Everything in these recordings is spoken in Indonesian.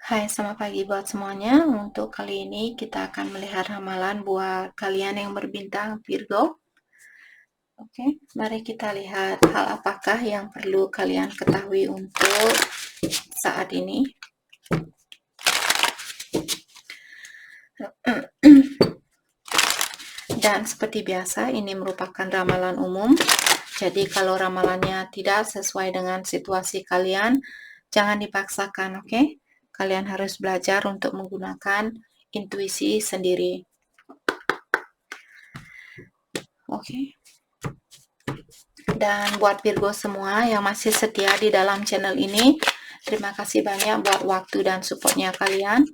Hai, selamat pagi buat semuanya. Untuk kali ini kita akan melihat ramalan buat kalian yang berbintang Virgo. Oke, mari kita lihat hal apakah yang perlu kalian ketahui untuk saat ini. Dan seperti biasa, ini merupakan ramalan umum. Jadi kalau ramalannya tidak sesuai dengan situasi kalian, jangan dipaksakan, oke? Kalian harus belajar untuk menggunakan intuisi sendiri. Oke. Dan buat Virgo semua yang masih setia di dalam channel ini, terima kasih banyak buat waktu dan supportnya kalian.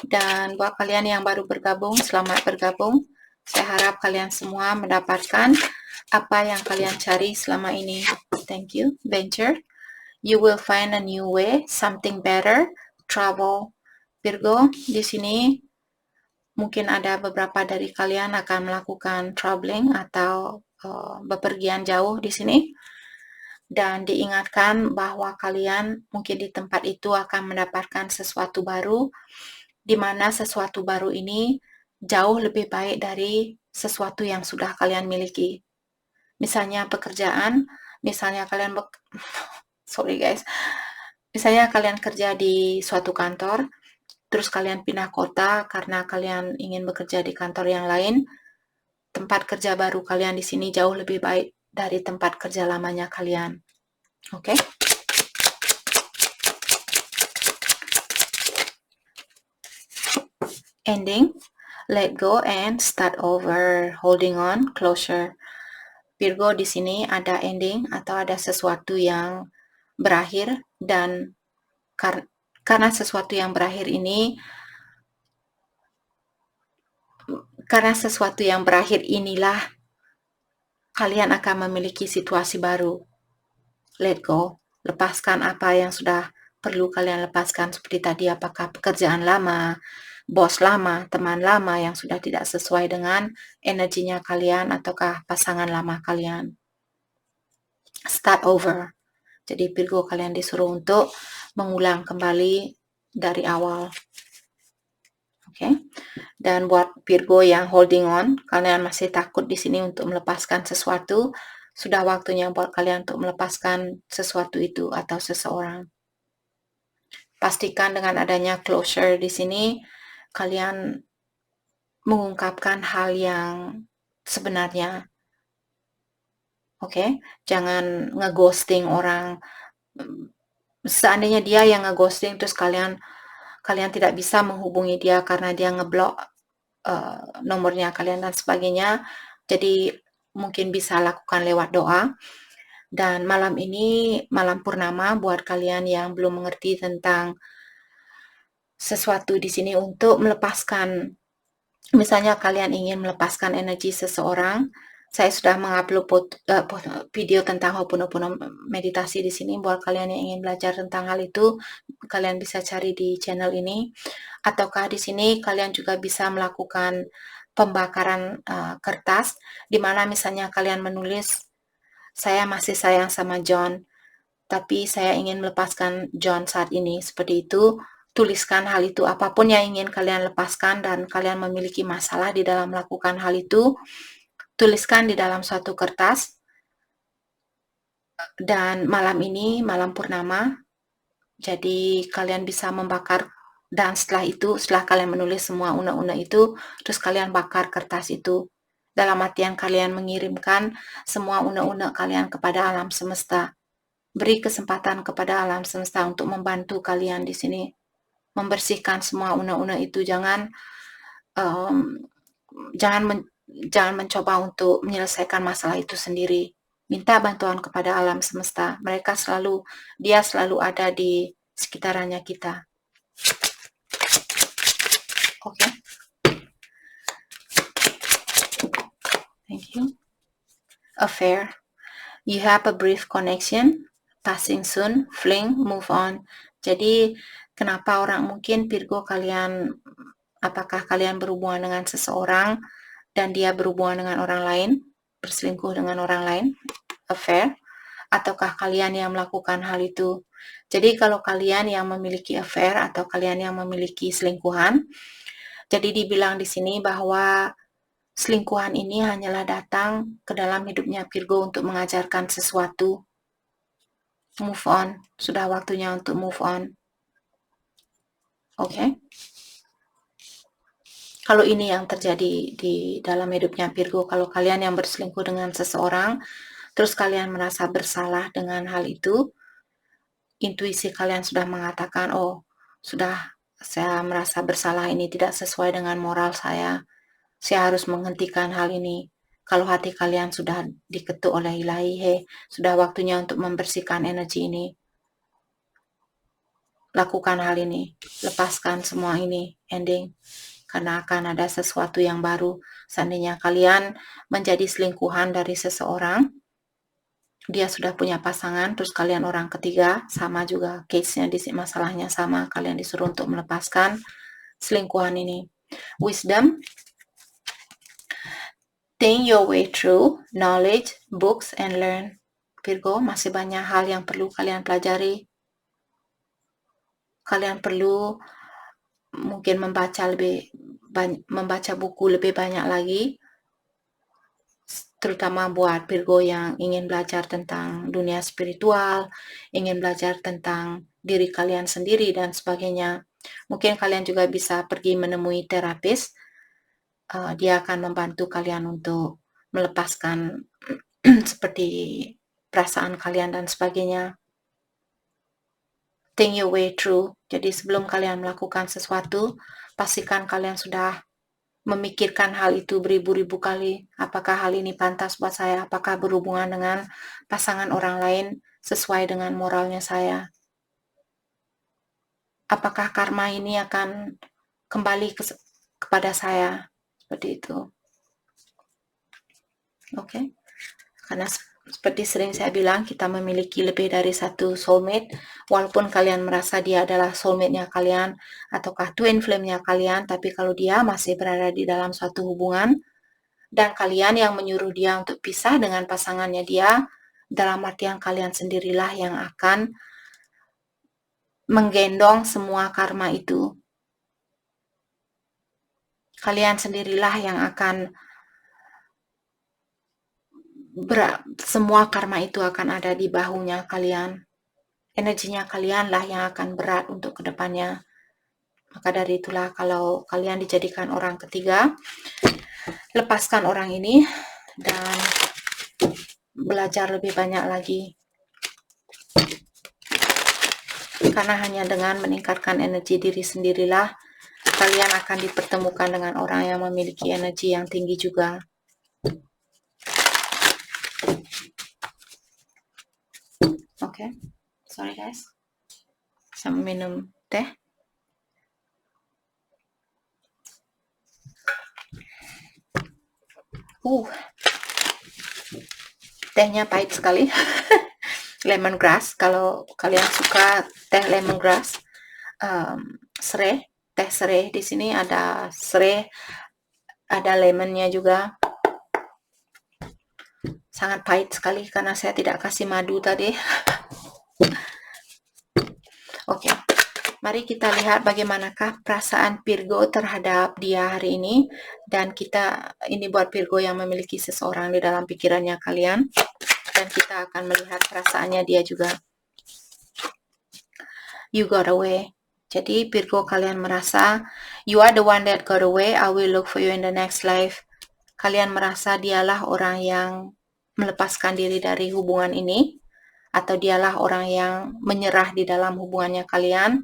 Dan buat kalian yang baru bergabung, selamat bergabung. Saya harap kalian semua mendapatkan apa yang kalian cari selama ini. Thank you. Venture, you will find a new way, something better, travel. Virgo, di sini mungkin ada beberapa dari kalian akan melakukan traveling atau bepergian jauh di sini. Dan diingatkan bahwa kalian mungkin di tempat itu akan mendapatkan sesuatu baru, di mana sesuatu baru ini jauh lebih baik dari sesuatu yang sudah kalian miliki. Misalnya pekerjaan, misalnya kalian sorry guys, misalnya kalian kerja di suatu kantor, terus kalian pindah kota karena kalian ingin bekerja di kantor yang lain, tempat kerja baru kalian di sini jauh lebih baik dari tempat kerja lamanya kalian. Oke? Ending, let go and start over, holding on, closure. Virgo di sini ada ending atau ada sesuatu yang berakhir, dan karena sesuatu yang berakhir ini, inilah kalian akan memiliki situasi baru. Let go, lepaskan apa yang sudah perlu kalian lepaskan, seperti tadi apakah pekerjaan lama, bos lama, teman lama yang sudah tidak sesuai dengan energinya kalian, ataukah pasangan lama kalian. Start over. Jadi Virgo, kalian disuruh untuk mengulang kembali dari awal. Oke. Dan buat Virgo yang holding on, kalian masih takut di sini untuk melepaskan sesuatu, sudah waktunya buat kalian untuk melepaskan sesuatu itu atau seseorang. Pastikan dengan adanya closure di sini, kalian mengungkapkan hal yang sebenarnya. Oke, jangan ngeghosting orang. Seandainya dia yang ngeghosting, terus kalian tidak bisa menghubungi dia karena dia ngeblok nomornya kalian dan sebagainya. Jadi mungkin bisa lakukan lewat doa. Dan malam ini malam purnama buat kalian yang belum mengerti tentang sesuatu di sini untuk melepaskan. Misalnya kalian ingin melepaskan energi seseorang, saya sudah mengupload video tentang Ho'oponopono meditasi di sini. Buat kalian yang ingin belajar tentang hal itu, kalian bisa cari di channel ini. Ataukah di sini kalian juga bisa melakukan pembakaran kertas, di mana misalnya kalian menulis, saya masih sayang sama John, tapi saya ingin melepaskan John saat ini. Seperti itu, tuliskan hal itu, apapun yang ingin kalian lepaskan dan kalian memiliki masalah di dalam melakukan hal itu, tuliskan di dalam suatu kertas. Dan malam ini, malam purnama, jadi kalian bisa membakar, dan setelah kalian menulis semua unek-unek itu, terus kalian bakar kertas itu. Dalam artian kalian mengirimkan semua unek-unek kalian kepada alam semesta. Beri kesempatan kepada alam semesta untuk membantu kalian di sini membersihkan semua unek-unek itu. Jangan mencoba untuk menyelesaikan masalah itu sendiri. Minta bantuan kepada alam semesta. Dia selalu ada di sekitarannya kita. Oke. Thank you. Affair. You have a brief connection, passing soon, fling, move on. Jadi kenapa mungkin Virgo kalian, apakah kalian berhubungan dengan seseorang dan dia berhubungan dengan orang lain, berselingkuh dengan orang lain, affair, ataukah kalian yang melakukan hal itu. Jadi kalau kalian yang memiliki affair atau kalian yang memiliki selingkuhan, jadi dibilang di sini bahwa selingkuhan ini hanyalah datang ke dalam hidupnya Virgo untuk mengajarkan sesuatu. Move on. Sudah waktunya untuk move on. Oke. Kalau ini yang terjadi di dalam hidupnya Virgo, kalau kalian yang berselingkuh dengan seseorang, terus kalian merasa bersalah dengan hal itu, intuisi kalian sudah mengatakan, oh, sudah saya merasa bersalah, ini tidak sesuai dengan moral saya harus menghentikan hal ini. Kalau hati kalian sudah diketuk oleh ilahi, sudah waktunya untuk membersihkan energi ini. Lakukan hal ini, lepaskan semua ini, ending. Karena akan ada sesuatu yang baru. Seandainya kalian menjadi selingkuhan dari seseorang, dia sudah punya pasangan, terus kalian orang ketiga, sama juga case-nya, masalahnya sama, kalian disuruh untuk melepaskan selingkuhan ini. Wisdom, think your way through knowledge, books, and learn. Virgo, masih banyak hal yang perlu kalian pelajari. Kalian perlu mungkin membaca buku lebih banyak lagi, terutama buat Virgo yang ingin belajar tentang dunia spiritual, ingin belajar tentang diri kalian sendiri dan sebagainya. Mungkin kalian juga bisa pergi menemui terapis. Dia akan membantu kalian untuk melepaskan seperti perasaan kalian dan sebagainya. Think your way through. Jadi sebelum kalian melakukan sesuatu, pastikan kalian sudah memikirkan hal itu beribu-ribu kali. Apakah hal ini pantas buat saya? Apakah berhubungan dengan pasangan orang lain sesuai dengan moralnya saya? Apakah karma ini akan kembali kepada saya? Seperti itu. Oke. Karena seperti sering saya bilang, kita memiliki lebih dari satu soulmate. Walaupun kalian merasa dia adalah soulmate-nya kalian, ataukah twin flame-nya kalian, tapi kalau dia masih berada di dalam suatu hubungan, dan kalian yang menyuruh dia untuk pisah dengan pasangannya dia, dalam artian kalian sendirilah yang akan menggendong semua karma itu. Kalian sendirilah yang akan semua karma itu akan ada di bahunya kalian. Energinya kalianlah yang akan berat untuk kedepannya. Maka dari itulah kalau kalian dijadikan orang ketiga, lepaskan orang ini dan belajar lebih banyak lagi. Karena hanya dengan meningkatkan energi diri sendirilah, kalian akan dipertemukan dengan orang yang memiliki energi yang tinggi juga. Oke, sorry guys. Saya minum teh. Tehnya pahit sekali. Lemongrass, kalau kalian suka teh lemongrass, serai, teh serai, di sini ada serai, ada lemonnya juga. Sangat pahit sekali karena saya tidak kasih madu tadi. Oke, mari kita lihat bagaimanakah perasaan Virgo terhadap dia hari ini. Dan ini buat Virgo yang memiliki seseorang di dalam pikirannya kalian. Dan kita akan melihat perasaannya dia juga. You got away. Jadi Virgo, kalian merasa you are the one that got away, I will look for you in the next life. Kalian merasa dialah orang yang melepaskan diri dari hubungan ini, atau dialah orang yang menyerah di dalam hubungannya kalian,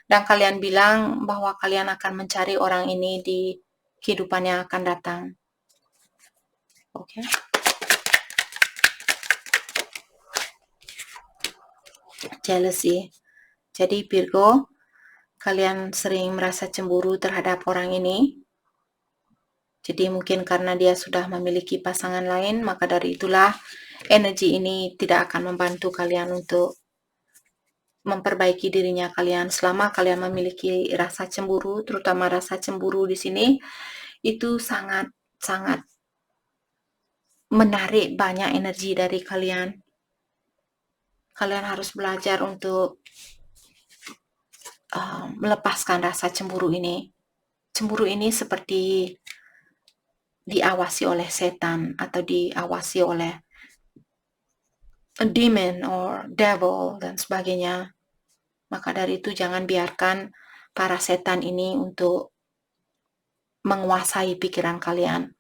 dan kalian bilang bahwa kalian akan mencari orang ini di kehidupan yang akan datang. Oke. Jealousy. Jadi Virgo, kalian sering merasa cemburu terhadap orang ini. Jadi mungkin karena dia sudah memiliki pasangan lain, maka dari itulah energi ini tidak akan membantu kalian untuk memperbaiki dirinya kalian. Selama kalian memiliki rasa cemburu, terutama rasa cemburu di sini, itu sangat menarik banyak energi dari kalian. kalian harus belajar untuk melepaskan rasa cemburu ini. Cemburu ini seperti diawasi oleh setan atau diawasi oleh a demon or devil dan sebagainya. Maka dari itu jangan biarkan para setan ini untuk menguasai pikiran kalian.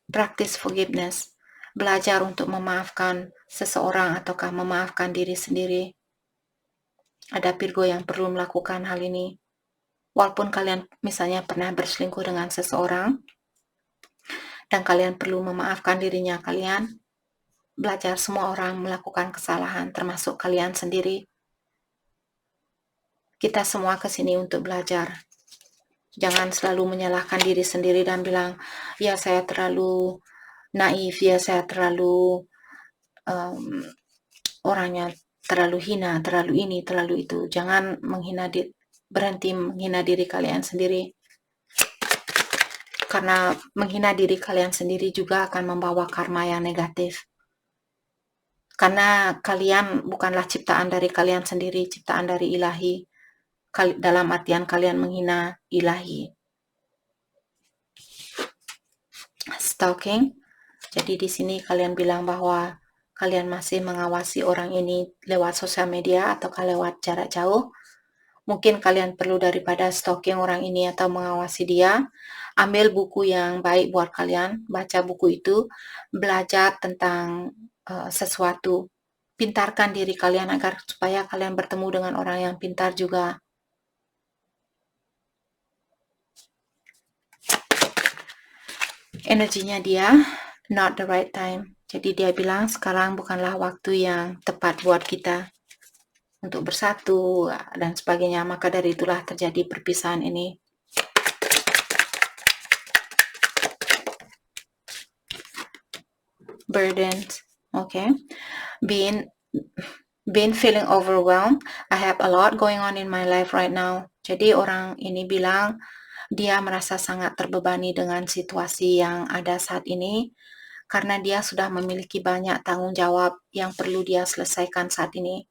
Practice forgiveness. Belajar untuk memaafkan seseorang ataukah memaafkan diri sendiri. Ada Virgo yang perlu melakukan hal ini. Walaupun kalian misalnya pernah berselingkuh dengan seseorang dan kalian perlu memaafkan dirinya kalian, belajar semua orang melakukan kesalahan termasuk kalian sendiri. Kita semua ke sini untuk belajar. Jangan selalu menyalahkan diri sendiri dan bilang, ya saya terlalu naif, ya saya terlalu orangnya terlalu hina, terlalu ini, terlalu itu. Jangan berhenti menghina diri kalian sendiri. Karena menghina diri kalian sendiri juga akan membawa karma yang negatif. Karena kalian bukanlah ciptaan dari kalian sendiri, ciptaan dari ilahi. Dalam artian kalian menghina ilahi. Stalking. Jadi di sini kalian bilang bahwa kalian masih mengawasi orang ini lewat sosial media atau lewat jarak jauh. Mungkin kalian perlu daripada stalking orang ini atau mengawasi dia, ambil buku yang baik buat kalian, baca buku itu, belajar tentang sesuatu. Pintarkan diri kalian agar supaya kalian bertemu dengan orang yang pintar juga. Energinya dia not the right time. Jadi dia bilang sekarang bukanlah waktu yang tepat buat kita untuk bersatu dan sebagainya. Maka dari itulah terjadi perpisahan ini. Burdens, okay. Been feeling overwhelmed. I have a lot going on in my life right now. Jadi orang ini bilang dia merasa sangat terbebani dengan situasi yang ada saat ini karena dia sudah memiliki banyak tanggung jawab yang perlu dia selesaikan saat ini.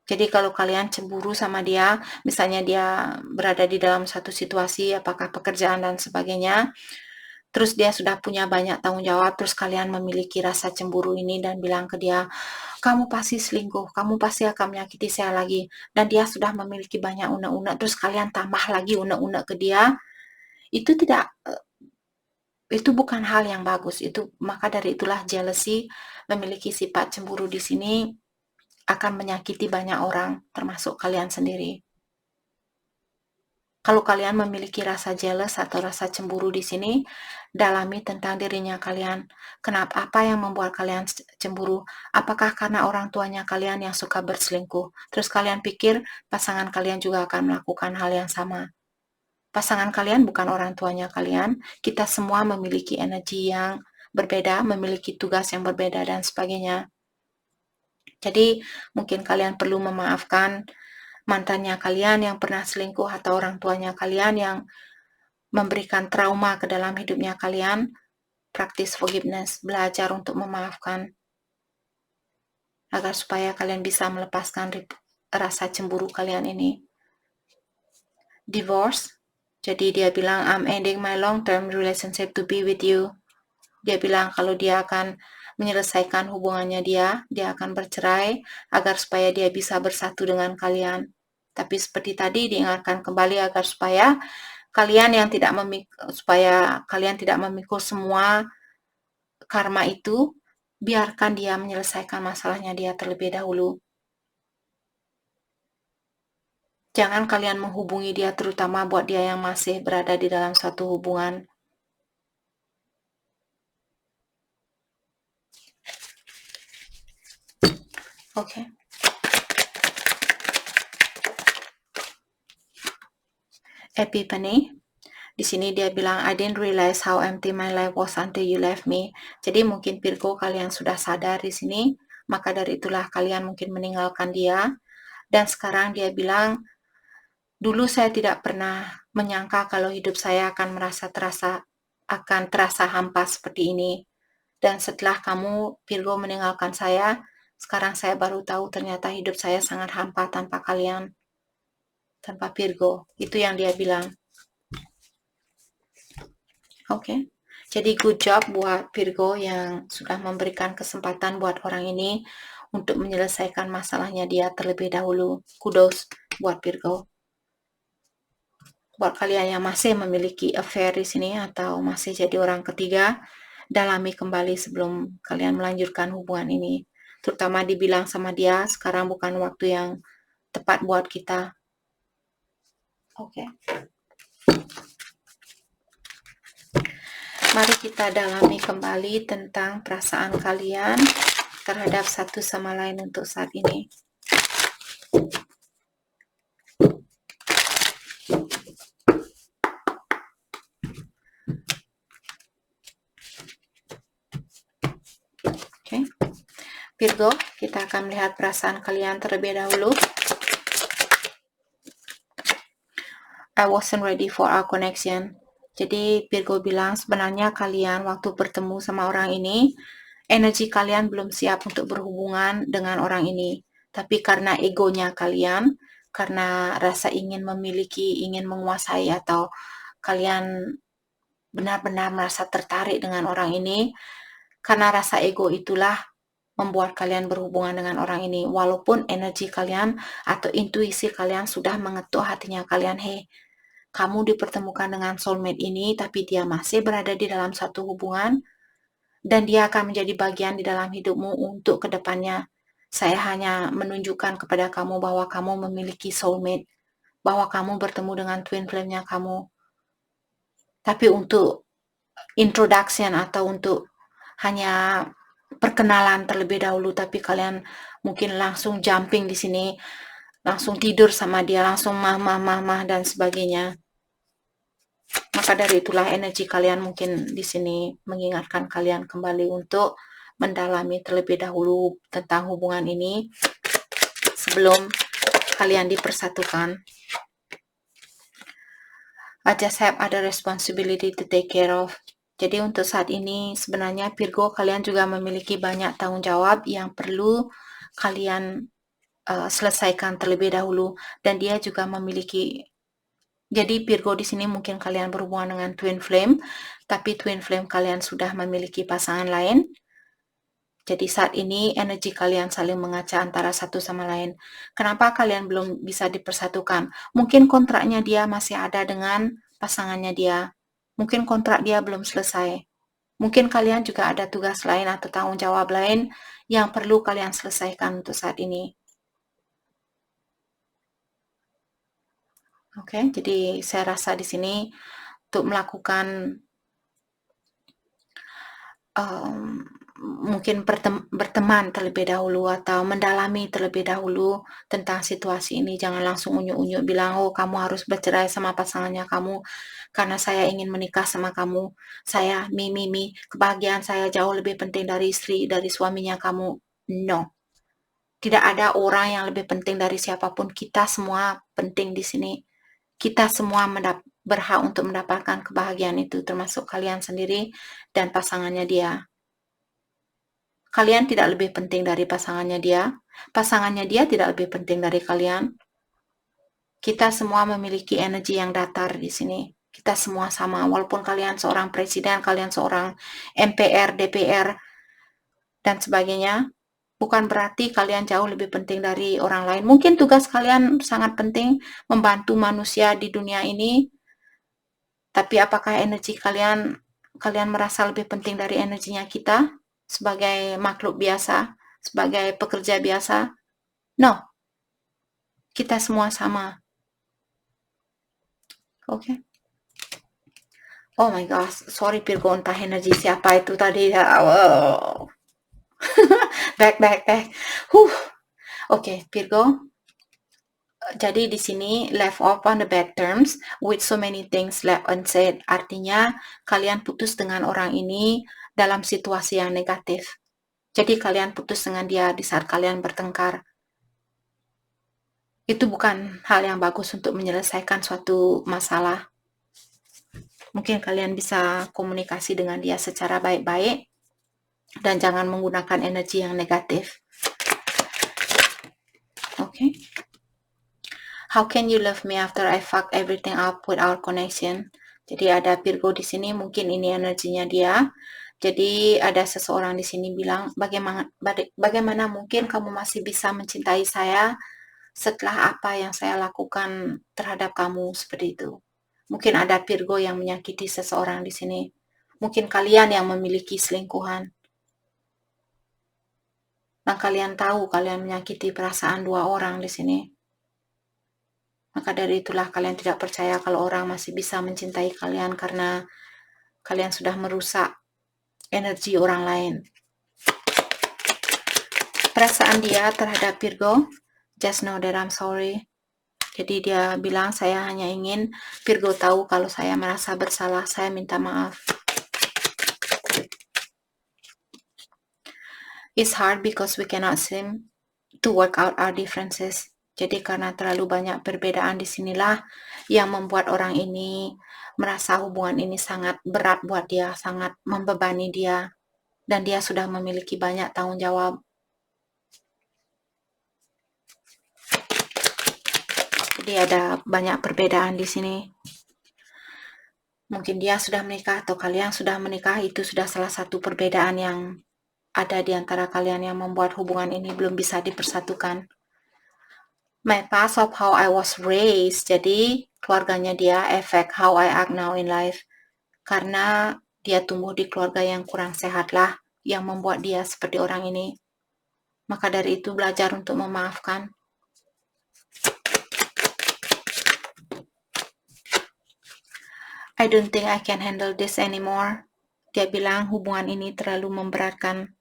Jadi kalau kalian cemburu sama dia, misalnya dia berada di dalam satu situasi, apakah pekerjaan dan sebagainya, terus dia sudah punya banyak tanggung jawab, terus kalian memiliki rasa cemburu ini dan bilang ke dia, kamu pasti selingkuh, kamu pasti akan menyakiti saya lagi, dan dia sudah memiliki banyak unek-unek, terus kalian tambah lagi unek-unek ke dia, itu bukan hal yang bagus. Maka dari itulah jealousy, memiliki sifat cemburu di sini akan menyakiti banyak orang, termasuk kalian sendiri. Kalau kalian memiliki rasa jealous atau rasa cemburu di sini, dalami tentang dirinya kalian. Kenapa? Apa yang membuat kalian cemburu? Apakah karena orang tuanya kalian yang suka berselingkuh? Terus kalian pikir pasangan kalian juga akan melakukan hal yang sama? Pasangan kalian bukan orang tuanya kalian. Kita semua memiliki energi yang berbeda, memiliki tugas yang berbeda dan sebagainya. Jadi mungkin kalian perlu memaafkan mantannya kalian yang pernah selingkuh atau orang tuanya kalian yang memberikan trauma ke dalam hidupnya kalian. Practice forgiveness, belajar untuk memaafkan agar supaya kalian bisa melepaskan rasa cemburu kalian ini. Divorce, jadi dia bilang I'm ending my long-term relationship to be with you. Dia bilang kalau dia akan menyelesaikan hubungannya dia akan bercerai agar supaya dia bisa bersatu dengan kalian. Tapi seperti tadi diingatkan kembali agar supaya kalian tidak memikul semua karma itu, biarkan dia menyelesaikan masalahnya dia terlebih dahulu. Jangan kalian menghubungi dia, terutama buat dia yang masih berada di dalam suatu hubungan. Oke. Epiphany. Di sini dia bilang, I didn't realize how empty my life was until you left me. Jadi mungkin Virgo kalian sudah sadar di sini, maka dari itulah kalian mungkin meninggalkan dia. Dan sekarang dia bilang, dulu saya tidak pernah menyangka kalau hidup saya akan terasa hampa seperti ini. Dan setelah kamu, Virgo, meninggalkan saya, sekarang saya baru tahu ternyata hidup saya sangat hampa tanpa kalian, tanpa Virgo. Itu yang dia bilang. Oke. Jadi good job buat Virgo yang sudah memberikan kesempatan buat orang ini untuk menyelesaikan masalahnya dia terlebih dahulu. Kudos buat Virgo. Buat kalian yang masih memiliki affair di sini atau masih jadi orang ketiga, dalami kembali sebelum kalian melanjutkan hubungan ini. Terutama dibilang sama dia, sekarang bukan waktu yang tepat buat kita. Oke. Mari kita dalami kembali tentang perasaan kalian terhadap satu sama lain untuk saat ini. Oke. Virgo, kita akan melihat perasaan kalian terlebih dahulu. I wasn't ready for our connection. Jadi Virgo bilang sebenarnya kalian waktu bertemu sama orang ini, energi kalian belum siap untuk berhubungan dengan orang ini. Tapi karena egonya kalian, karena rasa ingin memiliki, ingin menguasai, atau kalian benar-benar merasa tertarik dengan orang ini, karena rasa ego itulah membuat kalian berhubungan dengan orang ini. Walaupun energi kalian atau intuisi kalian sudah mengetuk hatinya kalian, hey, kamu dipertemukan dengan soulmate ini, tapi dia masih berada di dalam satu hubungan, dan dia akan menjadi bagian di dalam hidupmu untuk kedepannya. Saya hanya menunjukkan kepada kamu bahwa kamu memiliki soulmate, bahwa kamu bertemu dengan twin flame-nya kamu. Tapi untuk introduction atau untuk hanya perkenalan terlebih dahulu, tapi kalian mungkin langsung jumping di sini, langsung tidur sama dia, langsung mah dan sebagainya. Maka dari itulah energi kalian mungkin di sini mengingatkan kalian kembali untuk mendalami terlebih dahulu tentang hubungan ini sebelum kalian dipersatukan. I just have other responsibility to take care of. Jadi untuk saat ini sebenarnya Virgo, kalian juga memiliki banyak tanggung jawab yang perlu kalian selesaikan terlebih dahulu, dan dia juga memiliki. Jadi Virgo di sini mungkin kalian berhubungan dengan twin flame, tapi twin flame kalian sudah memiliki pasangan lain. Jadi saat ini energi kalian saling mengaca antara satu sama lain. Kenapa kalian belum bisa dipersatukan? Mungkin kontraknya dia masih ada dengan pasangannya dia. Mungkin kontrak dia belum selesai. Mungkin kalian juga ada tugas lain atau tanggung jawab lain yang perlu kalian selesaikan untuk saat ini. Oke, jadi saya rasa di sini untuk melakukan mungkin berteman terlebih dahulu atau mendalami terlebih dahulu tentang situasi ini. Jangan langsung unyu-unyu bilang, oh kamu harus bercerai sama pasangannya kamu karena saya ingin menikah sama kamu. Saya kebahagiaan saya jauh lebih penting dari istri, dari suaminya kamu. No. Tidak ada orang yang lebih penting dari siapapun. Kita semua penting di sini. Kita semua berhak untuk mendapatkan kebahagiaan itu, termasuk kalian sendiri dan pasangannya dia. Kalian tidak lebih penting dari pasangannya dia. Pasangannya dia tidak lebih penting dari kalian. Kita semua memiliki energi yang datar di sini. Kita semua sama. Walaupun kalian seorang presiden, kalian seorang MPR, DPR, dan sebagainya, bukan berarti kalian jauh lebih penting dari orang lain. Mungkin tugas kalian sangat penting membantu manusia di dunia ini, tapi apakah energi kalian merasa lebih penting dari energinya kita sebagai makhluk biasa, sebagai pekerja biasa? No. Kita semua sama. Oke. Oh my gosh, sorry Virgo, entah energi siapa itu tadi. Wow. back. Oke, Virgo. Jadi di sini left off on the bad terms with so many things left unsaid. Artinya kalian putus dengan orang ini dalam situasi yang negatif. Jadi kalian putus dengan dia di saat kalian bertengkar. Itu bukan hal yang bagus untuk menyelesaikan suatu masalah. Mungkin kalian bisa komunikasi dengan dia secara baik-baik. dan jangan menggunakan energi yang negatif. Okay. How can you love me after I fuck everything up with our connection? Jadi ada Virgo di sini, mungkin ini energinya dia. Jadi ada seseorang di sini bilang, bagaimana mungkin kamu masih bisa mencintai saya setelah apa yang saya lakukan terhadap kamu seperti itu. Mungkin ada Virgo yang menyakiti seseorang di sini. Mungkin kalian yang memiliki selingkuhan. Dan kalian tahu kalian menyakiti perasaan dua orang di sini. Maka dari itulah kalian tidak percaya kalau orang masih bisa mencintai kalian karena kalian sudah merusak energi orang lain. Perasaan dia terhadap Virgo, just know that I'm sorry. Jadi dia bilang, saya hanya ingin Virgo tahu kalau saya merasa bersalah, saya minta maaf. It's hard because we cannot seem to work out our differences. Jadi karena terlalu banyak perbedaan di sinilah yang membuat orang ini merasa hubungan ini sangat berat buat dia, sangat membebani dia. Dan dia sudah memiliki banyak tanggung jawab. Jadi ada banyak perbedaan di sini. Mungkin dia sudah menikah atau kalian sudah menikah, itu sudah salah satu perbedaan yang ada di antara kalian yang membuat hubungan ini belum bisa dipersatukan. My past of how I was raised, jadi keluarganya dia efek how I act now in life. Karena dia tumbuh di keluarga yang kurang sehat lah, yang membuat dia seperti orang ini. Maka dari itu belajar untuk memaafkan. I don't think I can handle this anymore. Dia bilang hubungan ini terlalu memberatkan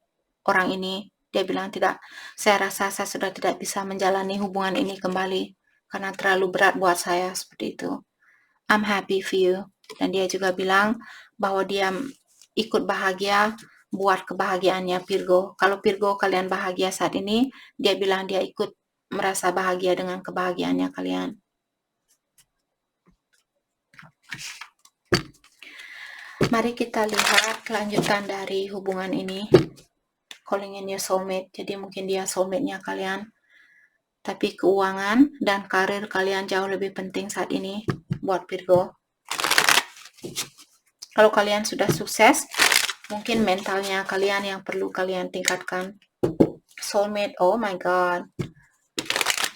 orang ini. Dia bilang tidak, saya rasa saya sudah tidak bisa menjalani hubungan ini kembali karena terlalu berat buat saya seperti itu. I'm happy for you. Dan dia juga bilang bahwa dia ikut bahagia buat kebahagiaannya Virgo. Kalau Virgo kalian bahagia saat ini, dia bilang dia ikut merasa bahagia dengan kebahagiaannya kalian. Mari kita lihat kelanjutan dari hubungan ini. Calling in your soulmate. Jadi mungkin dia soulmate-nya kalian. Tapi keuangan dan karir kalian jauh lebih penting saat ini buat Virgo. Kalau kalian sudah sukses, mungkin mentalnya kalian yang perlu kalian tingkatkan. Soulmate, oh my god.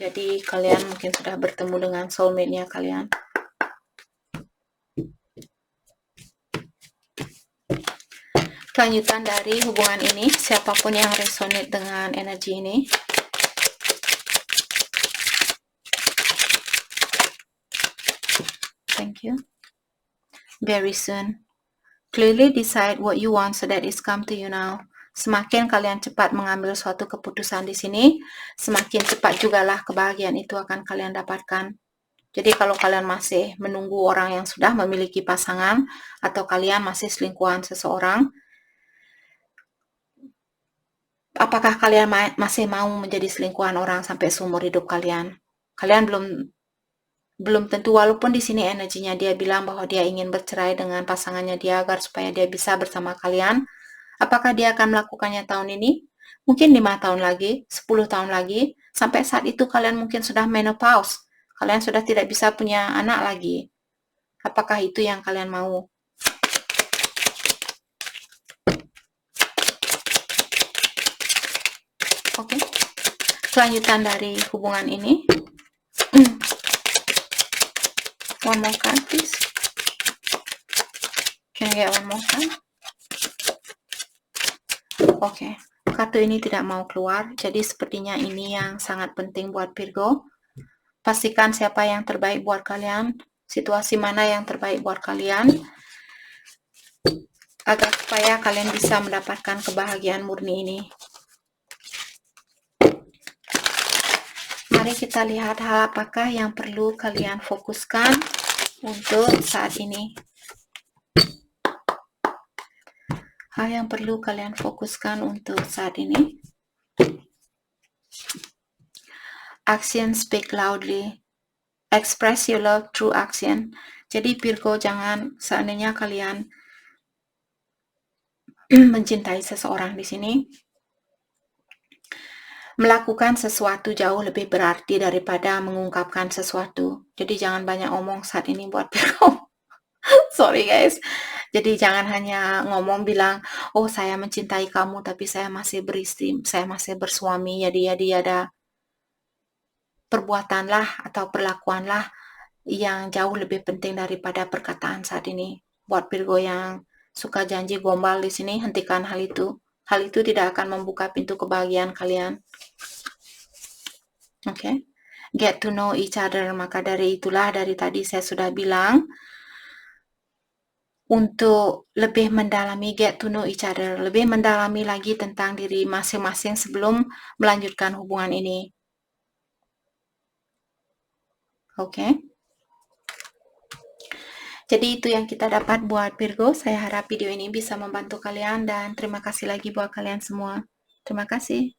Jadi kalian mungkin sudah bertemu dengan soulmate-nya kalian. Kelanjutan dari hubungan ini, siapapun yang resonate dengan energi ini, thank you. Very soon. Clearly decide what you want so that it's come to you now. Semakin kalian cepat mengambil suatu keputusan di sini, semakin cepat jugalah kebahagiaan itu akan kalian dapatkan. Jadi kalau kalian masih menunggu orang yang sudah memiliki pasangan, atau kalian masih selingkuhan seseorang, apakah kalian masih mau menjadi selingkuhan orang sampai seumur hidup kalian? Kalian belum tentu, walaupun di sini energinya dia bilang bahwa dia ingin bercerai dengan pasangannya dia agar supaya dia bisa bersama kalian. Apakah dia akan melakukannya tahun ini? Mungkin 5 tahun lagi, 10 tahun lagi, sampai saat itu kalian mungkin sudah menopause. Kalian sudah tidak bisa punya anak lagi. Apakah itu yang kalian mau? Oke. Kelanjutan dari hubungan ini. One more card, please. Can I get one more card? Oke. Kartu ini tidak mau keluar, jadi sepertinya ini yang sangat penting buat Virgo. Pastikan siapa yang terbaik buat kalian, situasi mana yang terbaik buat kalian, agar supaya kalian bisa mendapatkan kebahagiaan murni ini. Mari kita lihat hal apakah yang perlu kalian fokuskan untuk saat ini. Hal yang perlu kalian fokuskan untuk saat ini. Action speak loudly. Express your love through action. Jadi Virgo, jangan seandainya kalian mencintai seseorang di sini, melakukan sesuatu jauh lebih berarti daripada mengungkapkan sesuatu. Jadi jangan banyak omong saat ini buat Virgo. Sorry guys. Jadi jangan hanya ngomong bilang, oh saya mencintai kamu tapi saya masih beristri, saya masih bersuami, jadi ada perbuatanlah atau perlakuanlah yang jauh lebih penting daripada perkataan saat ini. Buat Virgo yang suka janji gombal di sini, hentikan hal itu. Hal itu tidak akan membuka pintu kebahagiaan kalian. Oke. Get to know each other. Maka dari itulah, dari tadi saya sudah bilang, untuk lebih mendalami get to know each other, lebih mendalami lagi tentang diri masing-masing sebelum melanjutkan hubungan ini. Oke. Jadi itu yang kita dapat buat Virgo. Saya harap video ini bisa membantu kalian dan terima kasih lagi buat kalian semua. Terima kasih.